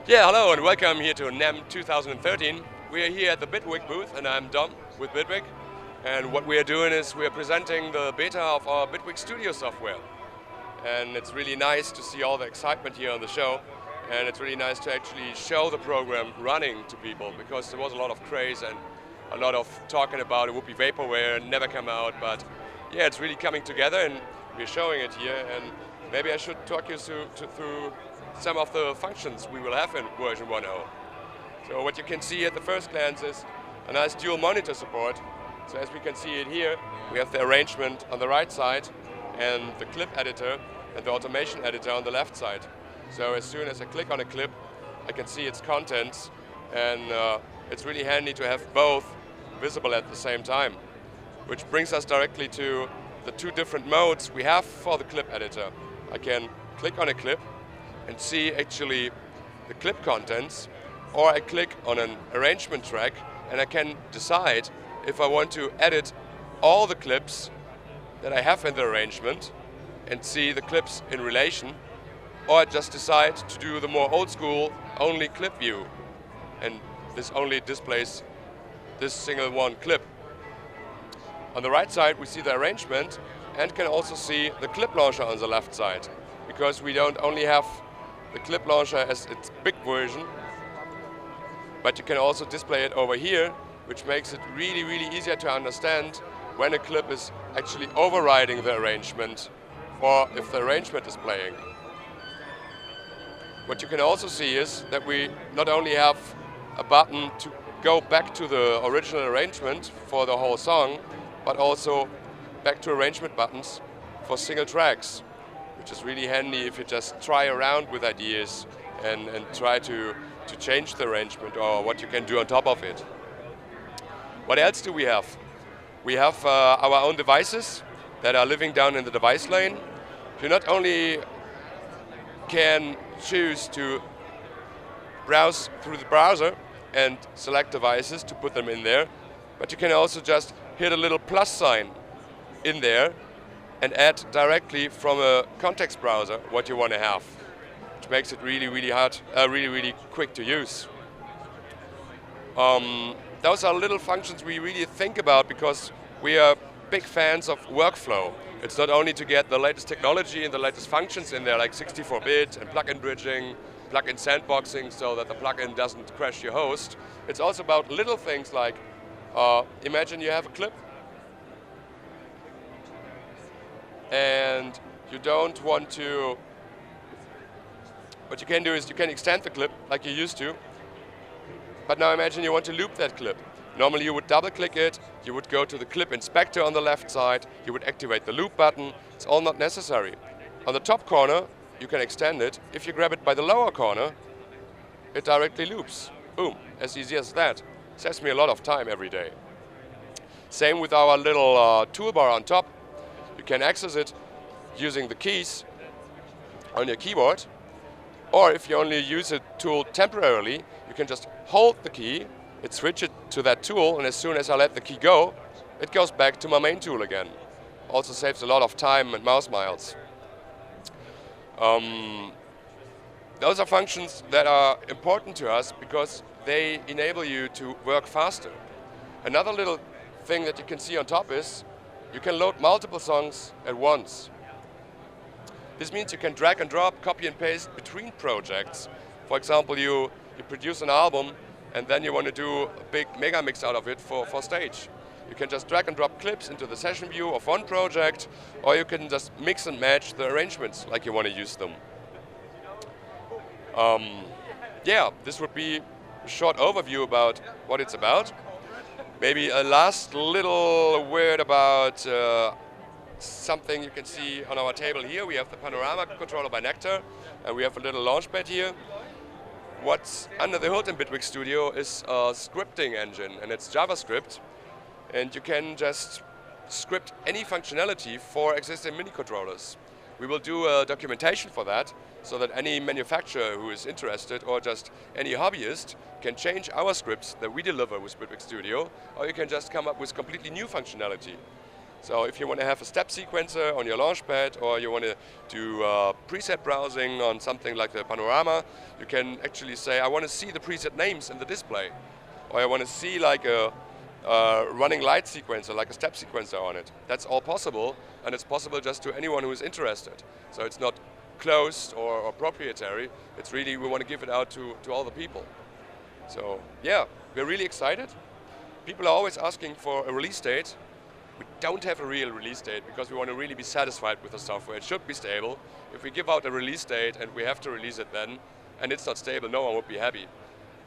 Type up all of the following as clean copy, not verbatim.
Yeah, hello and welcome here to NAMM 2013. We are here at the Bitwig booth and I'm Dom with Bitwig. And what we are doing is we are presenting the beta of our Bitwig Studio software. And it's really nice to see all the excitement here on the show. And it's really nice to actually show the program running to people because there was a lot of craze and a lot of talking about it would be vaporware and never come out. But yeah, it's really coming together and we're showing it here. And maybe I should talk you through some of the functions we will have in version 1.0. So what you can see at the first glance is a nice dual monitor support. So as we can see it here, we have the arrangement on the right side and the clip editor and the automation editor on the left side. So as soon as I click on a clip, I can see its contents, and it's really handy to have both visible at the same time. Which brings us directly to the two different modes we have for the clip editor. I can click on a clip and see actually the clip contents, or I click on an arrangement track and I can decide if I want to edit all the clips that I have in the arrangement and see the clips in relation, or I just decide to do the more old school only clip view, and this only displays this single one clip. On the right side we see the arrangement and can also see the clip launcher on the left side, because we don't only have the clip launcher as its big version, but you can also display it over here, which makes it really easier to understand when a clip is actually overriding the arrangement or if the arrangement is playing. What you can also see is that we not only have a button to go back to the original arrangement for the whole song, but also back to arrangement buttons for single tracks, which is really handy if you just try around with ideas and try to change the arrangement or what you can do on top of it. What else do we have? We have our own devices that are living down in the device lane. You not only can choose to browse through the browser and select devices to put them in there, but you can also just hit a little plus sign in there and add directly from a context browser what you want to have, which makes it really quick to use. Those are little functions we really think about because we are big fans of workflow. It's not only to get the latest technology and the latest functions in there, like 64-bit and plugin bridging, plugin sandboxing so that the plugin doesn't crash your host. It's also about little things like, imagine you have a clip and you don't want to, what you can do is you can extend the clip like you used to, but now imagine you want to loop that clip. Normally you would double click it, you would go to the clip inspector on the left side, you would activate the loop button. It's all not necessary. On the top corner you can extend it. If you grab it by the lower corner, it directly loops. Boom, as easy as that. Saves me a lot of time every day. Same with our little toolbar on top. You can access it using the keys on your keyboard, or if you only use a tool temporarily, you can just hold the key, it switches to that tool, and as soon as I let the key go, it goes back to my main tool again. Also saves a lot of time and mouse miles. Those are functions that are important to us because they enable you to work faster. Another little thing that you can see on top is you can load multiple songs at once. This means you can drag and drop, copy and paste between projects. For example, you produce an album and then you want to do a big mega mix out of it for stage. You can just drag and drop clips into the session view of one project, or you can just mix and match the arrangements like you want to use them. Yeah, this would be a short overview about what it's about. Maybe a last little word about something you can see on our table here. We have the panorama controller by Nectar, and we have a little launchpad here. What's under the hood in Bitwig Studio is a scripting engine, and it's JavaScript. And you can just script any functionality for existing mini controllers. We will do a documentation for that, so that any manufacturer who is interested, or just any hobbyist, can change our scripts that we deliver with Bitwig Studio, or you can just come up with completely new functionality. So if you want to have a step sequencer on your launchpad, or you want to do preset browsing on something like the Panorama, you can actually say, I want to see the preset names in the display. Or I want to see like a running light sequencer, like a step sequencer on it. That's all possible, and it's possible just to anyone who is interested. So it's not closed or proprietary. It's really, we want to give it out to all the people. So yeah, we're really excited. People are always asking for a release date. We don't have a real release date because we want to really be satisfied with the software. It should be stable. If we give out a release date and we have to release it then, and it's not stable, no one would be happy.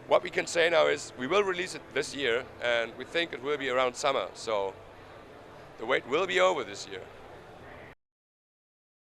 What we can say now is we will release it this year, and we think it will be around summer. So the wait will be over this year.